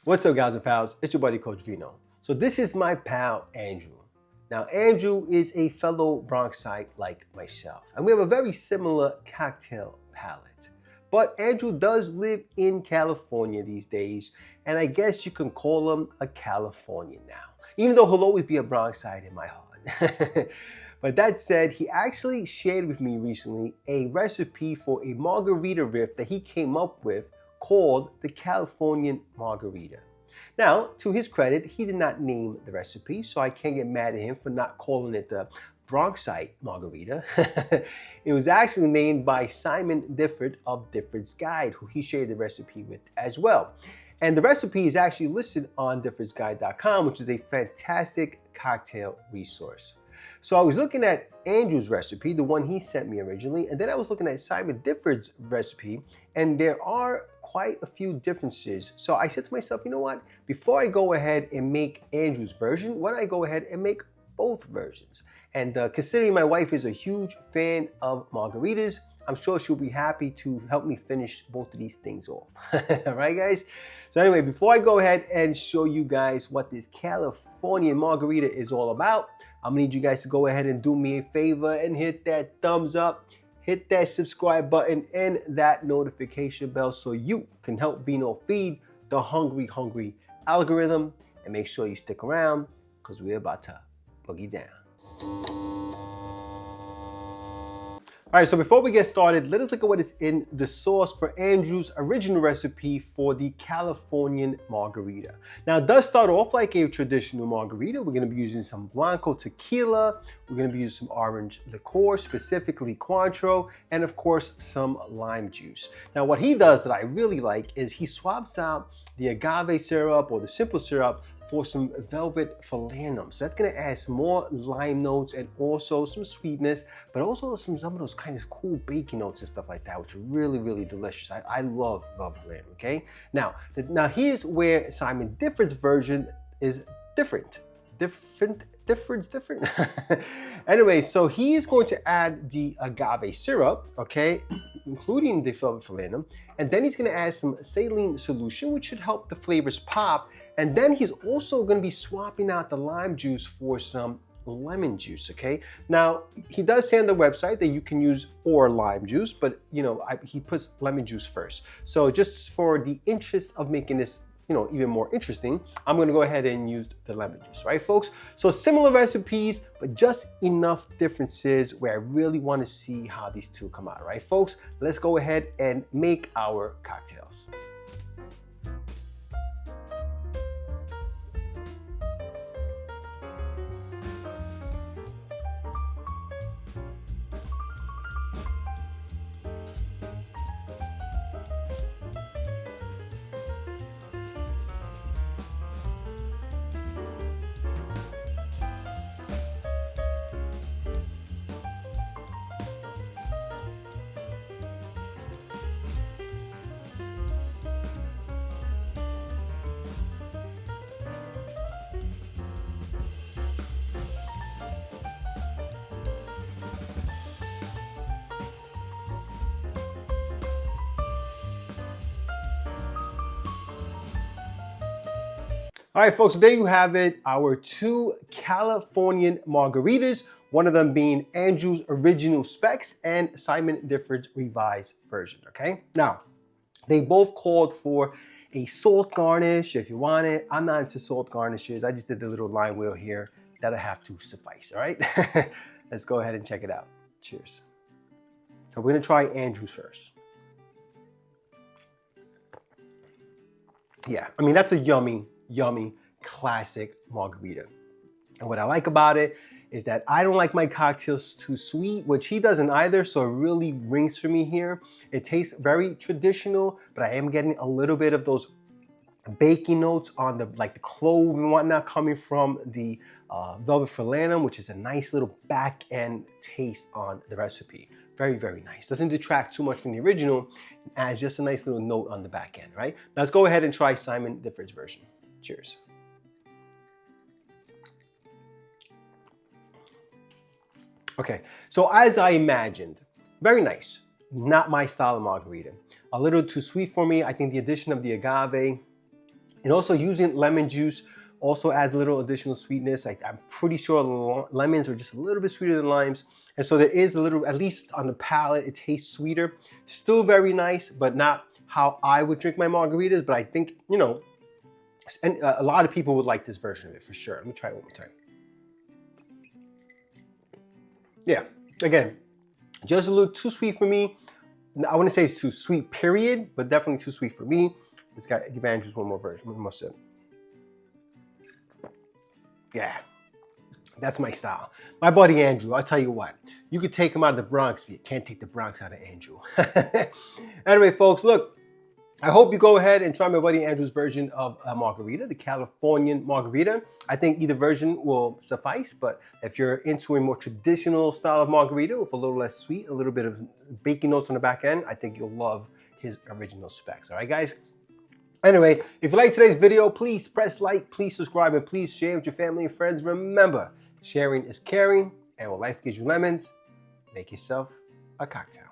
What's up, guys and pals? It's your buddy Coach Vino. So this is my pal Andrew. Now Andrew is a fellow Bronxite like myself, and we have a very similar cocktail palate. But Andrew does live in California these days, and I guess you can call him a Californian now, even though he'll always be a Bronxite in my heart. But that said, he actually shared with me recently a recipe for a margarita riff that he came up with called the Californian Margarita. Now, to his credit, he did not name the recipe, so I can't get mad at him for not calling it the Bronxite Margarita. It was actually named by Simon Difford of Difford's Guide, who he shared the recipe with as well. And the recipe is actually listed on diffordsguide.com, which is a fantastic cocktail resource. So I was looking at Andrew's recipe, the one he sent me originally, and then I was looking at Simon Difford's recipe, and there are quite a few differences. So I said to myself, you know what? Before I go ahead and make Andrew's version, why don't I go ahead and make both versions? And considering my wife is a huge fan of margaritas, I'm sure she'll be happy to help me finish both of these things off. All right, guys? So anyway, before I go ahead and show you guys what this Californian margarita is all about, I'm gonna need you guys to go ahead and do me a favor and hit that thumbs up, hit that subscribe button and that notification bell so you can help Vino feed the hungry algorithm, and make sure you stick around because we're about to boogie down. All right, so before we get started, let us look at what is in the sauce for Andrew's original recipe for the Californian Margarita. Now, it does start off like a traditional margarita. We're gonna be using some Blanco Tequila. We're gonna be using some orange liqueur, specifically Cointreau, and of course, some lime juice. Now, what he does that I really like is he swaps out the agave syrup or the simple syrup for some Velvet Falernum. So that's gonna add some more lime notes and also some sweetness, but also some of those kind of cool baking notes and stuff like that, which are really delicious. I love Velvet Falernum, okay? Now here's where Simon Difford's version is different. Difford's different. Anyway, so he is going to add the agave syrup, okay, including the Velvet Falernum, and then he's gonna add some Saline Solution, which should help the flavors pop. And then he's also going to be swapping out the lime juice for some lemon juice, okay? Now, he does say on the website that you can use or lime juice, but you know, he puts lemon juice first. So just for the interest of making this, you know, even more interesting, I'm going to go ahead and use the lemon juice, right, folks? So similar recipes, but just enough differences where I really want to see how these two come out, right, folks? Let's go ahead and make our cocktails. All right, folks, so there you have it, our two Californian margaritas, one of them being Andrew's original specs and Simon Difford's revised version, okay? Now, they both called for a salt garnish if you want it. I'm not into salt garnishes. I just did the little lime wheel here. That'll have to suffice, all right? Let's go ahead and check it out. Cheers. So we're gonna try Andrew's first. Yeah, I mean, that's a yummy classic margarita. And what I like about it is that I don't like my cocktails too sweet, which he doesn't either, so it really rings for me here. It tastes very traditional, but I am getting a little bit of those baking notes on the clove and whatnot coming from the Velvet Falernum, which is a nice little back end taste on the recipe. Very nice. Doesn't detract too much from the original, adds just a nice little note on the back end, right? Now let's go ahead and try Simon Difford's version. Cheers. Okay, so as I imagined, very nice. Not my style of margarita. A little too sweet for me. I think the addition of the agave And also using lemon juice also adds a little additional sweetness. I'm pretty sure lemons are just a little bit sweeter than limes. And so there is a little, at least on the palate, it tastes sweeter. Still very nice, but not how I would drink my margaritas. But I think, you know, and a lot of people would like this version of it for sure. Let me try it one more time. Yeah, again, just a little too sweet for me. I wouldn't say it's too sweet, period, but definitely too sweet for me. Let's give Andrews one more version, one more sip. Yeah, that's my style. My buddy Andrew, I'll tell you what, you could take him out of the Bronx, but you can't take the Bronx out of Andrew. Anyway, folks, look, I hope you go ahead and try my buddy Andrew's version of a margarita, the Californian Margarita. I think either version will suffice, but if you're into a more traditional style of margarita with a little less sweet, a little bit of baking notes on the back end, I think you'll love his original specs. All right, guys? Anyway, if you like today's video, please press like, please subscribe, and please share with your family and friends. Remember, sharing is caring, and when life gives you lemons, make yourself a cocktail.